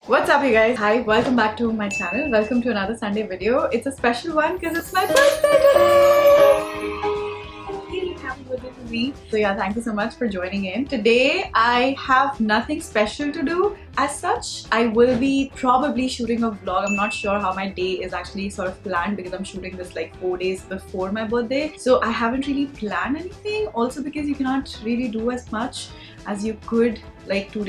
What's up you guys? Hi, welcome back to my channel. Welcome to another Sunday video. It's a special one because it's my birthday today! Happy birthday to me. So yeah, thank you so much for joining in. Today I have nothing special to do as such. I will be probably shooting a vlog. I'm not sure how my day is actually sort of planned because I'm shooting this like 4 days before my birthday. So I haven't really planned anything. Also because you cannot really do as much as you could like 2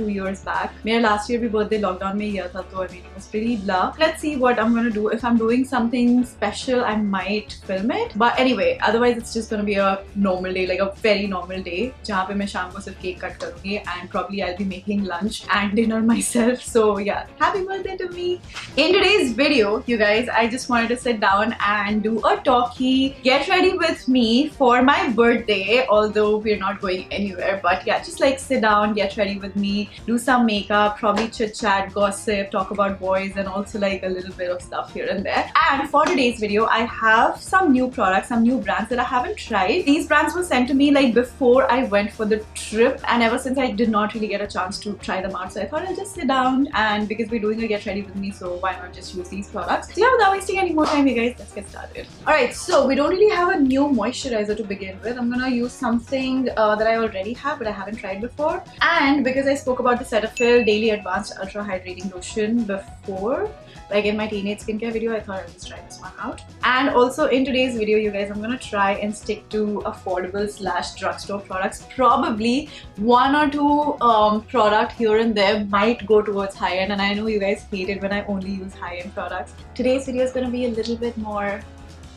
years back. मेरा last year भी birthday lockdown में ही गया था, तो I mean it was pretty blah. Let's see what I'm gonna do. If I'm doing something special, I might film it. But anyway, otherwise it's just gonna be a normal day, like a very normal day. जहाँ पे मैं शाम को सिर्फ cake cut करूँगी and probably I'll be making lunch and dinner myself. So yeah, happy birthday to me. In today's video, you guys, I just wanted to sit down and do a talkie. Get ready with me for my birthday, although we're not going anywhere. But yeah, just like sit down, get ready with me, do some makeup, probably chit chat, gossip, talk about boys, and also like a little bit of stuff here and there. And for today's video, I have some new products, some new brands that I haven't tried. These brands were sent to me like before I went for the trip, and ever since I did not really get a chance to try them out. So I thought I'll just sit down, and because we're doing a get ready with me, so why not just use these products? So yeah, without wasting any more time, you guys, let's get started. Alright, so we don't really have a new moisturizer to begin with. I'm gonna use something that I already have but I haven't tried before. And because I spoke about the Cetaphil Daily Advanced Ultra Hydrating Lotion before, like in my teenage skincare video, I thought I'd just try this one out. And also in today's video, you guys, I'm gonna try and stick to affordable / drugstore products. Probably one or two product here and there might go towards high-end, and I know you guys hate it when I only use high-end products. Today's video is gonna be a little bit more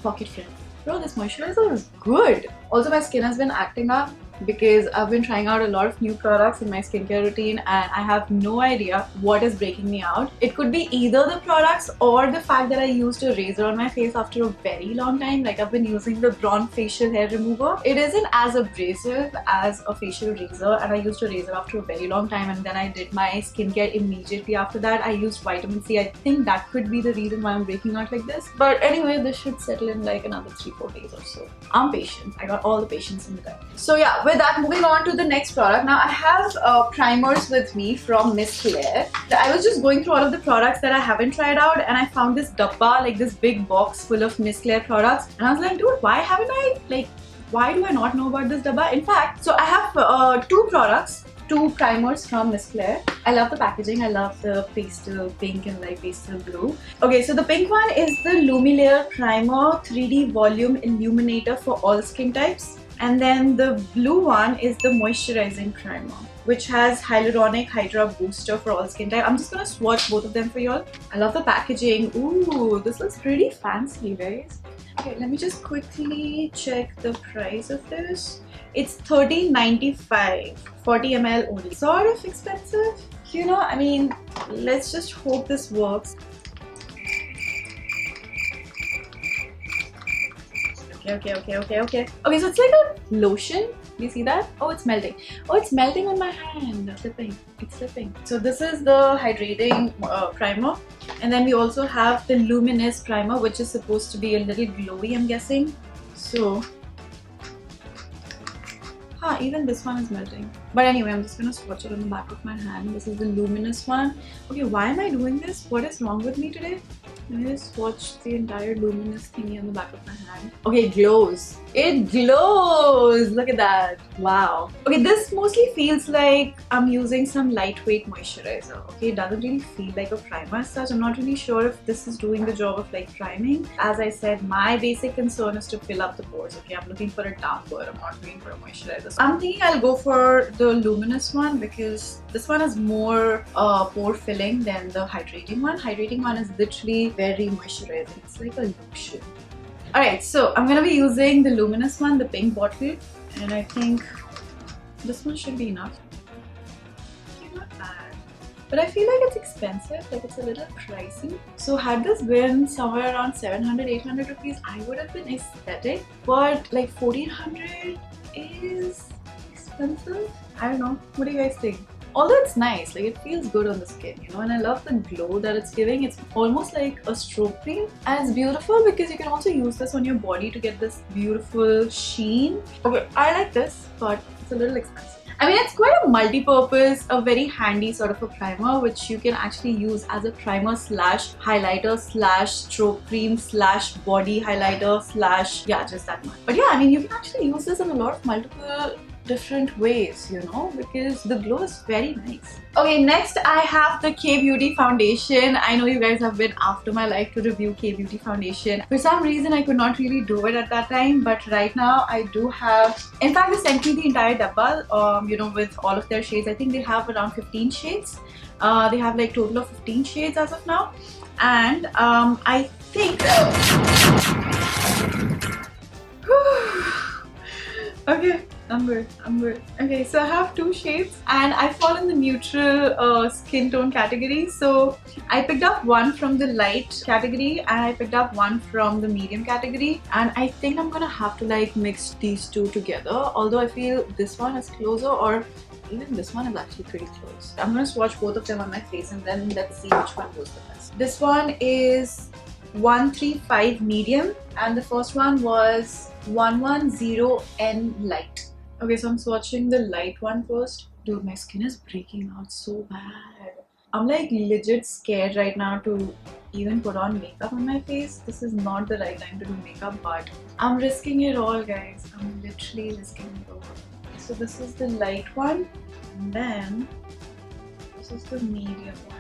pocket-friendly. Bro, this moisturizer is good. Also, my skin has been acting up because I've been trying out a lot of new products in my skincare routine and I have no idea what is breaking me out. It could be either the products or the fact that I used a razor on my face after a very long time. Like I've been using the Braun facial hair remover. It isn't as abrasive as a facial razor, and I used a razor after a very long time, and then I did my skincare immediately after that. I used vitamin C. I think that could be the reason why I'm breaking out like this. But anyway, this should settle in like another 3-4 days or so. I'm patient. I got all the patience in the world. So yeah, with that, moving on to the next product. Now I have primers with me from Miss Claire. I was just going through all of the products that I haven't tried out, and I found this dabba, like this big box full of Miss Claire products, and I was like, dude, why haven't I, like, why do I not know about this dabba? In fact, so I have two primers from Miss Claire. I love the packaging. I love the pastel pink and like pastel blue. Okay, so the pink one is the Lumilayer Primer 3D Volume Illuminator for all skin types. And then the blue one is the Moisturizing Primer, which has Hyaluronic Hydra Booster for all skin type. I'm just gonna swatch both of them for y'all. I love the packaging. Ooh, this looks pretty fancy, guys. Okay, let me just quickly check the price of this. It's $13.95, 40 ml only. Sort of expensive, you know. I mean, let's just hope this works. Okay, so it's like a lotion. You see that? Oh, it's melting. Oh, it's melting on my hand. It's slipping. So this is the hydrating primer, and then we also have the Luminous Primer, which is supposed to be a little glowy, I'm guessing. So even this one is melting. But anyway, I'm just gonna swatch it on the back of my hand. This is the Luminous one. Okay, why am I doing this? What is wrong with me today? Let me just swatch the entire Luminous thingy on the back of my hand. Okay, it glows. It glows! Look at that. Wow. Okay, this mostly feels like I'm using some lightweight moisturizer. Okay, it doesn't really feel like a primer as such. I'm not really sure if this is doing the job of like priming. As I said, my basic concern is to fill up the pores. Okay, I'm looking for a damper. I'm not looking for a moisturizer. So I'm thinking I'll go for the Luminous one because this one is more pore filling than the hydrating one. Hydrating one is literally very moisturizing. It's like a lotion. Alright, so I'm gonna be using the Luminous one, the pink bottle, and I think this one should be enough. Okay, not bad. But I feel like it's expensive, like it's a little pricey. So had this been somewhere around 700-800 rupees, I would have been ecstatic. But like 1400 is expensive. I don't know. What do you guys think? Although it's nice, like it feels good on the skin, you know, and I love the glow that it's giving. It's almost like a stroke cream, and it's beautiful because you can also use this on your body to get this beautiful sheen. Okay, I like this, but it's a little expensive. I mean, it's quite a multi-purpose, a very handy sort of a primer which you can actually use as a primer slash highlighter slash stroke cream slash body highlighter slash, yeah, just that much. But yeah, I mean, you can actually use this in a lot of multiple different ways, you know, because the glow is very nice. Okay, next I have the K-Beauty foundation. I know you guys have been after my life to review K-Beauty foundation. For some reason I could not really do it at that time, but right now I do have, in fact they sent me the entire dabba, you know, with all of their shades. I think they have around 15 shades. They have like total of 15 shades as of now, and I think okay, I'm good. Okay, so I have two shades and I fall in the neutral skin tone category. So I picked up one from the light category and I picked up one from the medium category, and I think I'm gonna have to like mix these two together, although I feel this one is closer, or even this one is actually pretty close. I'm gonna swatch both of them on my face and then let's see which one goes the best. This one is 135 medium and the first one was 110N light. Okay, so I'm swatching the light one first. Dude, my skin is breaking out so bad. I'm like legit scared right now to even put on makeup on my face. This is not the right time to do makeup, but I'm risking it all, guys. I'm literally risking it all. So this is the light one, and then this is the medium one.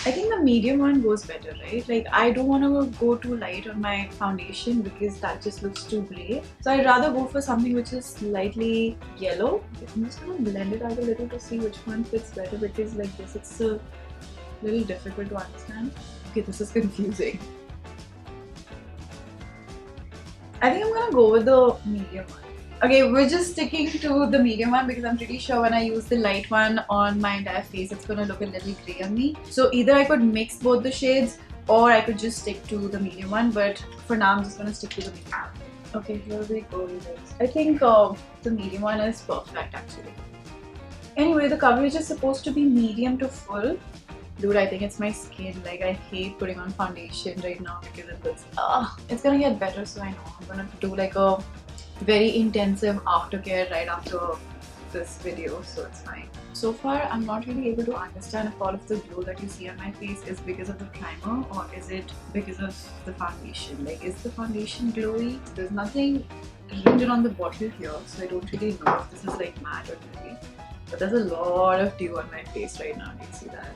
I think the medium one goes better, right? Like, I don't want to go too light on my foundation because that just looks too grey. So I'd rather go for something which is slightly yellow. I'm just going to blend it out a little to see which one fits better, because like this, it's a little difficult to understand. Okay, this is confusing. I think I'm going to go with the medium one. Okay, we're just sticking to the medium one because I'm pretty sure when I use the light one on my entire face, it's gonna look a little grey on me. So either I could mix both the shades or I could just stick to the medium one, but for now I'm just gonna stick to the medium one. Okay, here we go, you guys. I think the medium one is perfect actually. Anyway, the coverage is supposed to be medium to full. Dude, I think it's my skin. Like, I hate putting on foundation right now because of this. It's gonna get better, so I know. I'm gonna do like a very intensive aftercare right after this video, so it's fine. So far, I'm not really able to understand if all of the glow that you see on my face is because of the primer or is it because of the foundation. Like, is the foundation glowy? There's nothing written on the bottle here, so I don't really know if this is like matte or glowy. But there's a lot of dew on my face right now. Do you see that?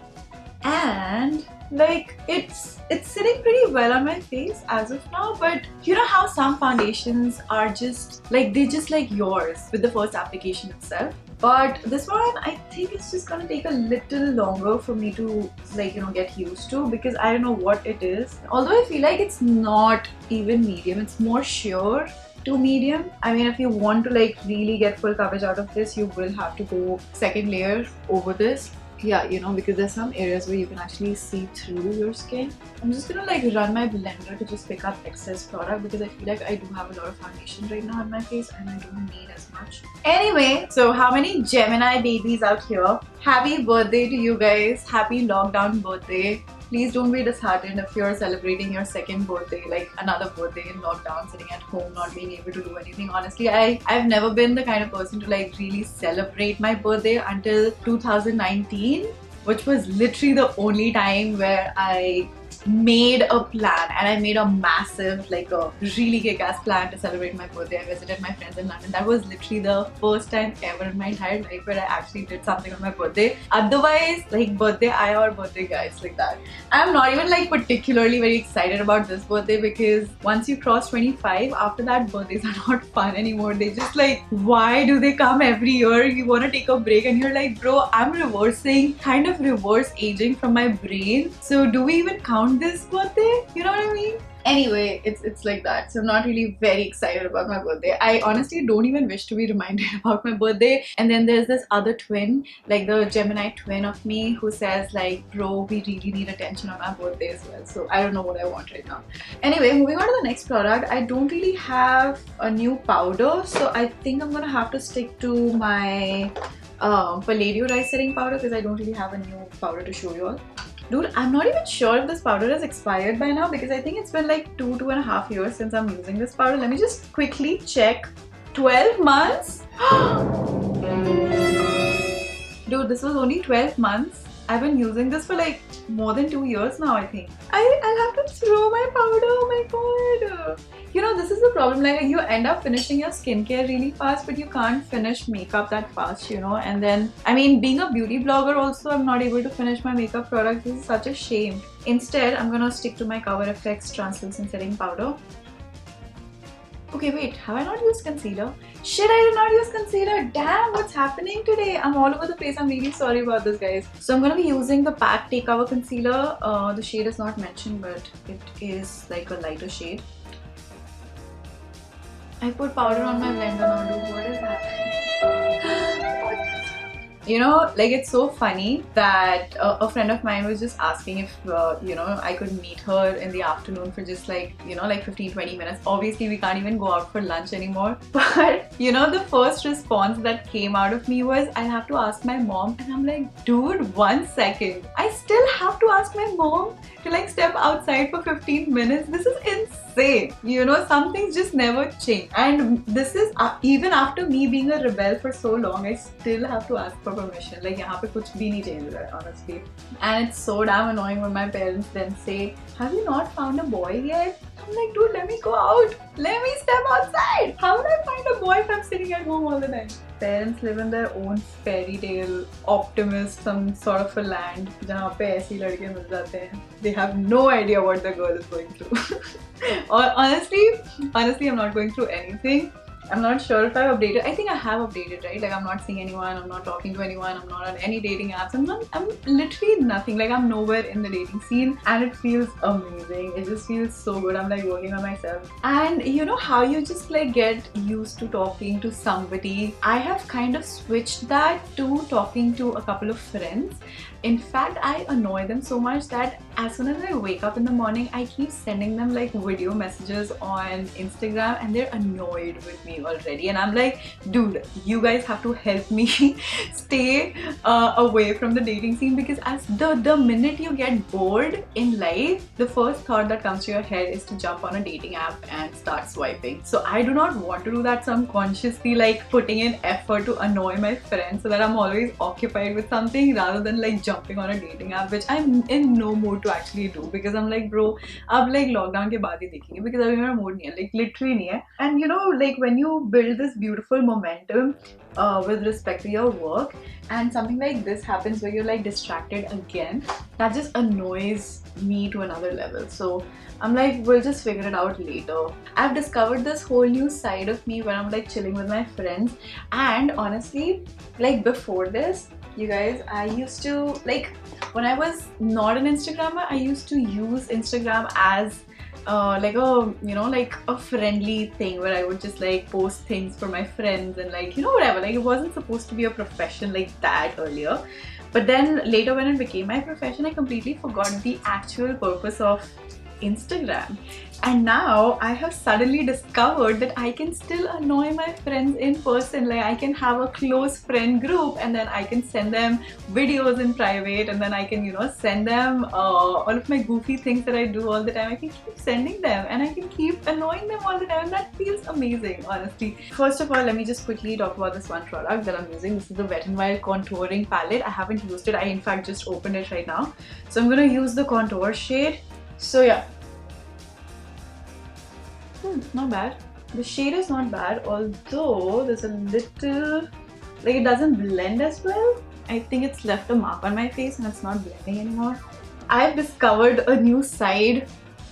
And like it's sitting pretty well on my face as of now, but you know how some foundations are just like, they just like yours with the first application itself, but this one I think it's just gonna take a little longer for me to like, you know, get used to, because I don't know what it is. Although I feel like it's not even medium, it's more sheer to medium. I mean, if you want to like really get full coverage out of this, you will have to go second layer over this. Yeah, you know, because there's some areas where you can actually see through your skin. I'm just gonna like run my blender to just pick up excess product because I feel like I do have a lot of foundation right now on my face and I don't need as much. Anyway, so how many Gemini babies out here? Happy birthday to you guys. Happy lockdown birthday. Please don't be disheartened if you're celebrating your second birthday, like another birthday in lockdown, sitting at home, not being able to do anything. Honestly, I've never been the kind of person to like really celebrate my birthday until 2019, which was literally the only time where I made a plan, and I made a massive, like a really kick-ass plan to celebrate my birthday. I visited my friends in London. That was literally the first time ever in my entire life where I actually did something on my birthday. Otherwise, like birthday I or birthday guys like that. I'm not even like particularly very excited about this birthday, because once you cross 25, after that birthdays are not fun anymore. They just like, why do they come every year? You want to take a break and you're like, bro, I'm kind of reverse aging from my brain. So do we even count this birthday? You know what I mean? Anyway, it's like that. So I'm not really very excited about my birthday. I honestly don't even wish to be reminded about my birthday. And then there's this other twin, like the Gemini twin of me, who says like, bro, we really need attention on our birthday as well. So I don't know what I want right now. Anyway, moving on to the next product. I don't really have a new powder, so I think I'm gonna have to stick to my Palladio rice setting powder, because I don't really have a new powder to show you all. Dude, I'm not even sure if this powder is expired by now, because I think it's been like 2.5 years since I'm using this powder. Let me just quickly check. 12 months? Dude, this was only 12 months. I've been using this for like more than 2 years now, I think. I'll have to throw my powder, oh my god. You know, this is the problem, like you end up finishing your skincare really fast, but you can't finish makeup that fast, you know. And then, I mean, being a beauty blogger also, I'm not able to finish my makeup products. This is such a shame. Instead, I'm gonna stick to my Cover FX Translucent Setting Powder. Okay, wait, have I not used concealer? Shit, I did not use concealer. Damn, what's happening today? I'm all over the place. I'm really sorry about this, guys. So I'm going to be using the PAC Take Cover Concealer. The shade is not mentioned, but it is like a lighter shade. I put powder on my blender now, dude. What is happening? You know, like it's so funny that a friend of mine was just asking if, you know, I could meet her in the afternoon for just like, you know, like 15-20 minutes. Obviously, we can't even go out for lunch anymore. But, you know, the first response that came out of me was, I'll have to ask my mom. And I'm like, dude, 1 second. I still have to ask my mom to like step outside for 15 minutes. This is insane. You know, some things just never change. And this is, even after me being a rebel for so long, I still have to ask for permission. Like, यहाँ पे कुछ भी नहीं change रहा है, honestly. And it's so damn annoying when my parents then say, have you not found a boy yet? I'm like, dude, let me go out. Let me step outside. How would I find a boy if I'm sitting at home all the time? Parents live in their own fairy tale, optimist, some sort of a land जहाँ पे ऐसी लड़के मिल जाते हैं. They have no idea what the girl is going through. Or honestly, I'm not going through anything. I'm not sure if I've updated. I think I have updated, right? Like, I'm not seeing anyone, I'm not talking to anyone, I'm not on any dating apps. I'm literally nothing. Like, I'm nowhere in the dating scene, and it feels amazing. It just feels so good. I'm like working on myself. And you know how you just like get used to talking to somebody? I have kind of switched that to talking to a couple of friends. In fact, I annoy them so much that as soon as I wake up in the morning, I keep sending them like video messages on Instagram, and they're annoyed with me already. And I'm like, dude, you guys have to help me stay away from the dating scene, because as the minute you get bored in life, the first thought that comes to your head is to jump on a dating app and start swiping. So I do not want to do that. So I'm consciously like putting in effort to annoy my friends so that I'm always occupied with something rather than like jumping on a dating app, which I'm in no mood to actually do, because I'm like, bro, अब like lockdown के बाद ही देखेंगे, because अभी मेरा mood नहीं है, like literally नहीं है. And you know, like when you build this beautiful momentum with respect to your work, and something like this happens where you're like distracted again, that just annoys me to another level. So I'm like, we'll just figure it out later. I've discovered this whole new side of me when I'm like chilling with my friends. And honestly, like before this, you guys, I used to, like, when I was not an Instagrammer, I used to use Instagram as like a, you know, like a friendly thing where I would just like post things for my friends and like, you know, whatever. Like, it wasn't supposed to be a profession like that earlier. But then later when it became my profession, I completely forgot the actual purpose of Instagram. And now I have suddenly discovered that I can still annoy my friends in person. Like, I can have a close friend group, and then I can send them videos in private, and then I can, you know, send them all of my goofy things that I do all the time. I can keep sending them, and I can keep annoying them all the time. That feels amazing, honestly. First of all, let me just quickly talk about this one product that I'm using. This is the Wet n Wild Contouring Palette. I haven't used it. I in fact just opened it right now. So I'm gonna use the contour shade. So yeah. Not bad. The shade is not bad, although there's a little, like, it doesn't blend as well. I think it's left a mark on my face and it's not blending anymore. I've discovered a new side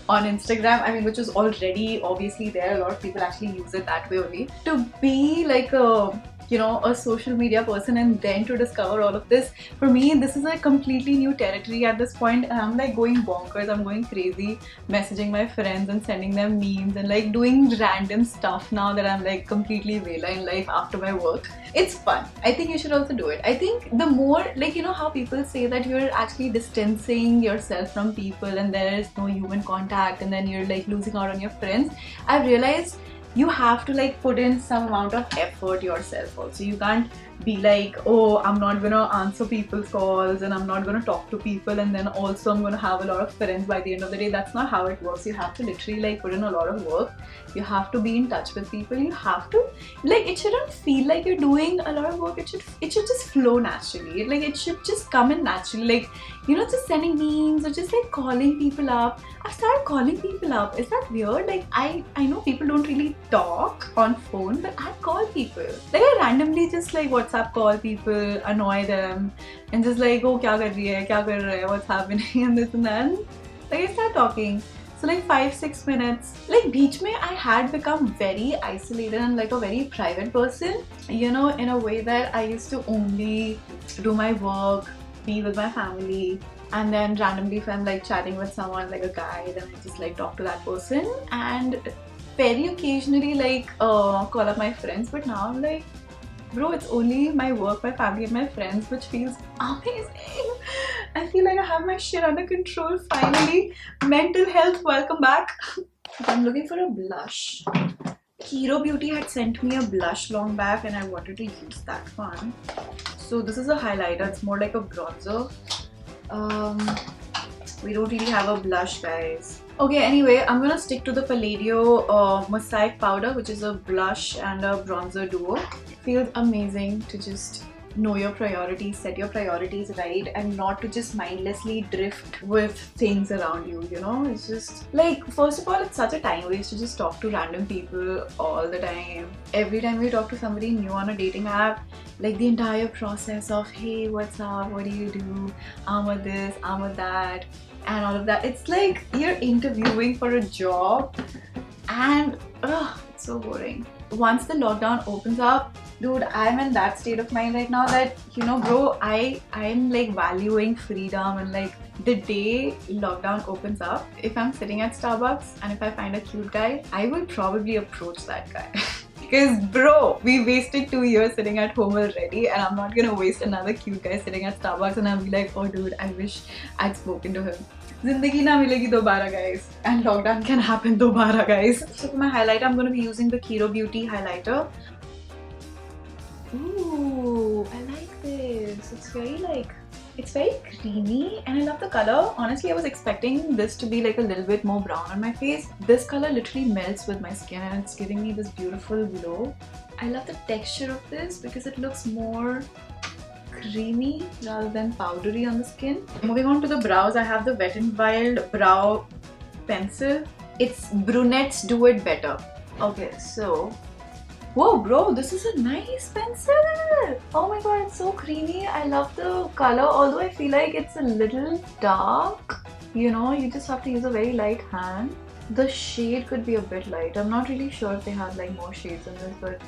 on Instagram, I mean, which is already obviously there. A lot of people actually use it that way only. To be like a, you know, a social media person and then to discover all of this, for me this is a completely new territory at this point, and I'm like going bonkers. I'm going crazy, messaging my friends and sending them memes and like doing random stuff now that I'm like completely Vela in life after my work. It's fun. I think you should also do it. I think the more, like, you know how people say that you're actually distancing yourself from people and there is no human contact and then you're like losing out on your friends, I've realized you have to like put in some amount of effort yourself also. You can't be like, oh, I'm not gonna answer people's calls and I'm not gonna talk to people and then also I'm gonna have a lot of friends by the end of the day. That's not how it works. You have to literally like put in a lot of work. You have to be in touch with people. You have to like, it shouldn't feel like you're doing a lot of work. It should just flow naturally. Like it should just come in naturally. Like, you know, just sending memes or just like calling people up. I've started calling people up. Is that weird? Like I know people don't really talk on phone, but I call people. Like I randomly just like WhatsApp call people, annoy them, and just like, oh, kya kar rahi hai, kya kar raha hai, what's happening, and this and that. Like I start talking. So like 5-6 minutes. Like beach mein I had become very isolated and like a very private person. You know, in a way that I used to only do my work, be with my family, and then randomly if I'm like chatting with someone like a guy, then I just like talk to that person and very occasionally like call up my friends. But now I'm like, bro, it's only my work, my family and my friends, which feels amazing. I feel like I have my shit under control finally. Mental health, welcome back. I'm looking for a blush. Kiro Beauty had sent me a blush long back and I wanted to use that one. So this is a highlighter, it's more like a bronzer. We don't really have a blush, guys. Okay, anyway, I'm gonna stick to the Palladio Mosaic powder, which is a blush and a bronzer duo. It feels amazing to just know your priorities, set your priorities right, and not to just mindlessly drift with things around you, you know? It's just like, first of all, it's such a time waste to just talk to random people all the time. Every time we talk to somebody new on a dating app, like the entire process of, hey, what's up, what do you do, I'm with this, I'm with that, and all of that. It's like you're interviewing for a job and it's so boring. Once the lockdown opens up, dude, I'm in that state of mind right now that, you know, bro, I'm like valuing freedom, and like the day lockdown opens up, if I'm sitting at Starbucks and if I find a cute guy, I will probably approach that guy. Because bro, we wasted 2 years sitting at home already, and I'm not gonna waste another cute guy sitting at Starbucks and I'll be like, oh dude, I wish I'd spoken to him. Zindagi na milegi dobara, guys. And lockdown can happen dobara, guys. So for my highlighter, I'm gonna be using the Kiro Beauty highlighter. Ooh, I like this. It's very like, it's very creamy and I love the color. Honestly, I was expecting this to be like a little bit more brown on my face. This color literally melts with my skin and it's giving me this beautiful glow. I love the texture of this because it looks more creamy rather than powdery on the skin. Moving on to the brows, I have the Wet n Wild brow pencil. It's Brunettes Do It Better. Okay, so whoa, bro, this is a nice pencil. Oh my god, it's so creamy. I love the color, although I feel like it's a little dark. You know, you just have to use a very light hand. The shade could be a bit light. I'm not really sure if they have like more shades in this, but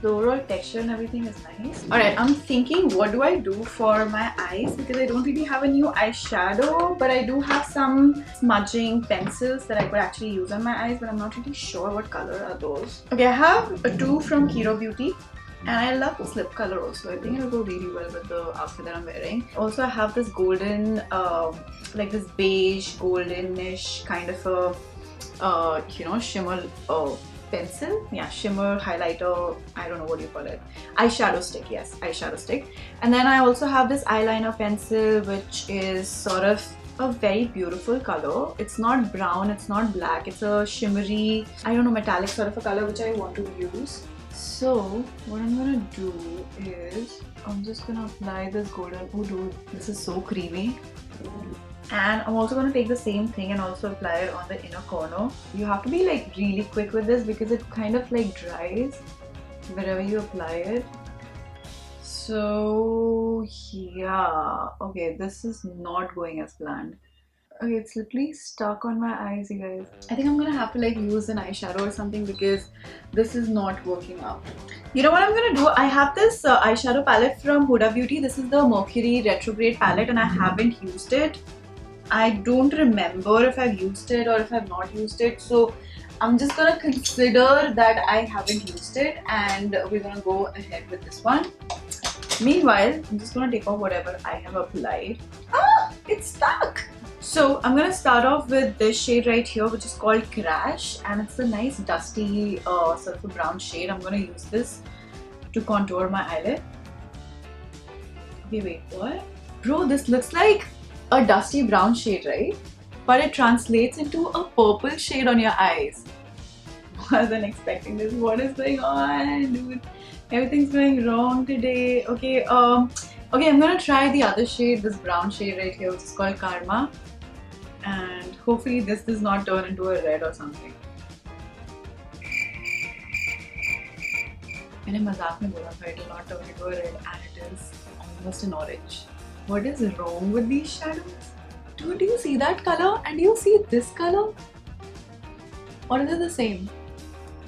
the overall texture and everything is nice. Alright, I'm thinking, what do I do for my eyes? Because I don't really have a new eyeshadow, but I do have some smudging pencils that I could actually use on my eyes, but I'm not really sure what color are those. Okay, I have two from Kiro Beauty. And I love the slip color also. I think it'll go really well with the outfit that I'm wearing. Also, I have this golden, like this beige, goldenish kind of a, you know, shimmer pencil. Yeah, shimmer, highlighter, I don't know what you call it. Eyeshadow stick, yes, eyeshadow stick. And then I also have this eyeliner pencil, which is sort of a very beautiful color. It's not brown, it's not black. It's a shimmery, I don't know, metallic sort of a color, which I want to use. So what I'm gonna do is I'm just gonna apply this golden, oh dude, this is so creamy. And I'm also gonna take the same thing and also apply it on the inner corner. You have to be like really quick with this because it kind of like dries wherever you apply it. So yeah, okay, this is not going as planned. Okay, it's literally stuck on my eyes, you guys. I think I'm gonna have to like use an eyeshadow or something because this is not working out. You know what I'm gonna do? I have this eyeshadow palette from Huda Beauty. This is the Mercury Retrograde palette and I haven't used it. I don't remember if I've used it or if I've not used it. So I'm just gonna consider that I haven't used it and we're gonna go ahead with this one. Meanwhile, I'm just gonna take off whatever I have applied. Ah, it's stuck! So I'm gonna start off with this shade right here, which is called Crash, and it's a nice dusty sort of a brown shade. I'm gonna use this to contour my eyelid. Okay, wait, what? Bro, this looks like a dusty brown shade, right? But it translates into a purple shade on your eyes. Wasn't expecting this. What is going on, dude? Everything's going wrong today. Okay, okay, I'm gonna try the other shade, this brown shade right here, which is called Karma. And hopefully this does not turn into a red or something. मैंने मजाक में बोला था, it will not turn into a red, and it is almost an orange. What is wrong with these shadows? Dude, do you see that color? And do you see this color? Or is it the same?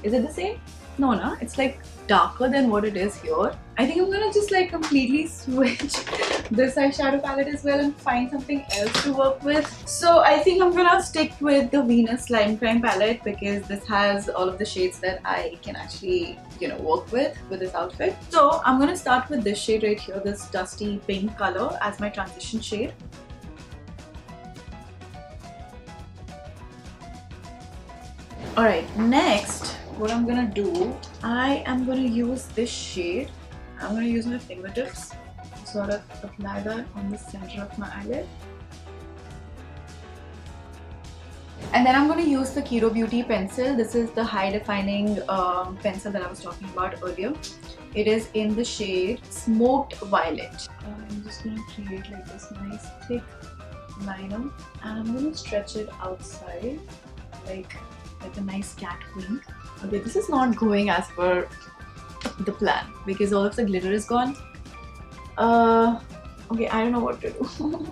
Is it the same? No, no, it's like darker than what it is here. I think I'm gonna just like completely switch this eyeshadow palette as well and find something else to work with. So I think I'm gonna stick with the Venus Slime Crime palette because this has all of the shades that I can actually, you know, work with this outfit. So I'm gonna start with this shade right here, this dusty pink color as my transition shade. Alright, next what I'm gonna do, I am gonna use this shade. I'm gonna use my fingertips to sort of apply that on the center of my eyelid. And then I'm going to use the Kiro Beauty pencil. This is the high defining pencil that I was talking about earlier. It is in the shade Smoked Violet. I'm just going to create like this nice thick liner, and I'm going to stretch it outside like a nice cat wing. Okay, this is not going as per the plan because all of the glitter is gone. Okay, I don't know what to do.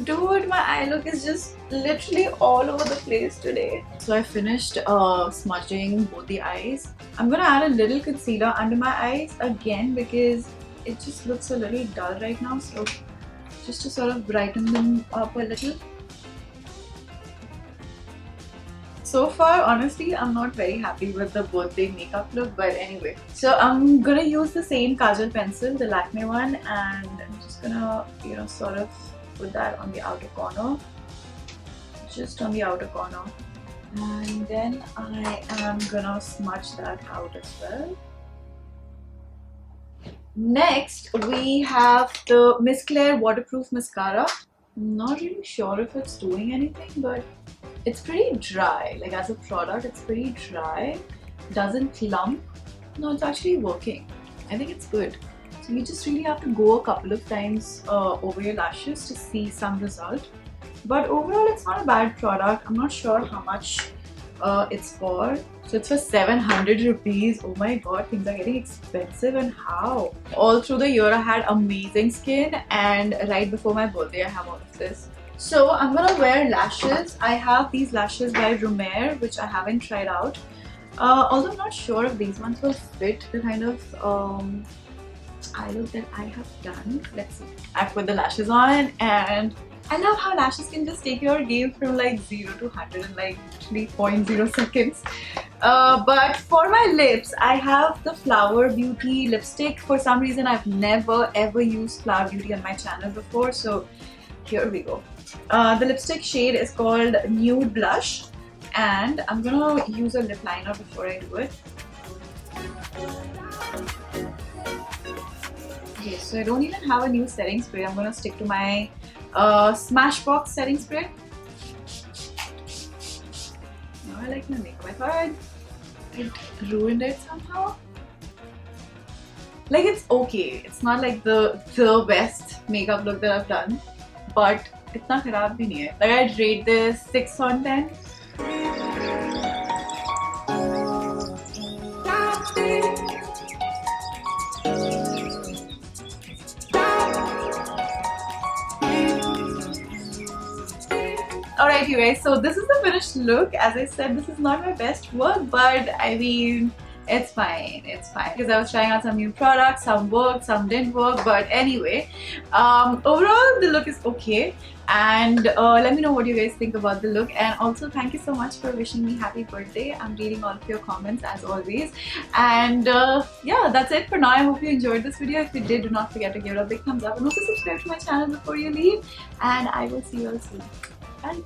Dude, my eye look is just literally all over the place today. So I finished smudging both the eyes. I'm gonna add a little concealer under my eyes again because it just looks a little dull right now. So just to sort of brighten them up a little. So far, honestly, I'm not very happy with the birthday makeup look, but anyway. So I'm gonna use the same Kajal pencil, the Lakme one, and I'm just gonna, you know, sort of put that on the outer corner, just on the outer corner. And then I am gonna smudge that out as well. Next, we have the Miss Claire Waterproof Mascara. I'm not really sure if it's doing anything, but it's pretty dry. Like as a product, it's pretty dry. Doesn't clump. No, it's actually working. I think it's good. So you just really have to go a couple of times over your lashes to see some result. But overall, it's not a bad product. I'm not sure how much it's for. So it's for 700 rupees. Oh my god, things are getting expensive, and how? All through the year I had amazing skin, and right before my birthday I have all of this. So I'm gonna wear lashes. I have these lashes by Romer, which I haven't tried out. Although I'm not sure if these ones will fit the kind of eye look that I have done. Let's see. I put the lashes on, and I love how lashes can just take your game from like 0 to 100 in like 3.0 seconds. But for my lips, I have the Flower Beauty lipstick. For some reason, I've never ever used Flower Beauty on my channel before, so here we go. The lipstick shade is called Nude Blush, and I'm gonna use a lip liner before I do it. Okay, so I don't even have a new setting spray. I'm gonna stick to my Smashbox setting spray. Now I like my makeup. I thought it ruined it somehow. Like it's okay. It's not like the best makeup look that I've done, but इतना खराब भी नहीं है. Like I'd rate this 6 on 10. Alright you guys, so this is the finished look. As I said, this is not my best work, but I mean, it's fine, it's fine. Because I was trying out some new products, some worked, some didn't work, but anyway, overall the look is okay. And let me know what you guys think about the look, and also thank you so much for wishing me happy birthday. I'm reading all of your comments as always, and yeah, that's it for now. I hope you enjoyed this video. If you did, do not forget to give it a big thumbs up and also subscribe to my channel before you leave, and I will see you all soon. Bye.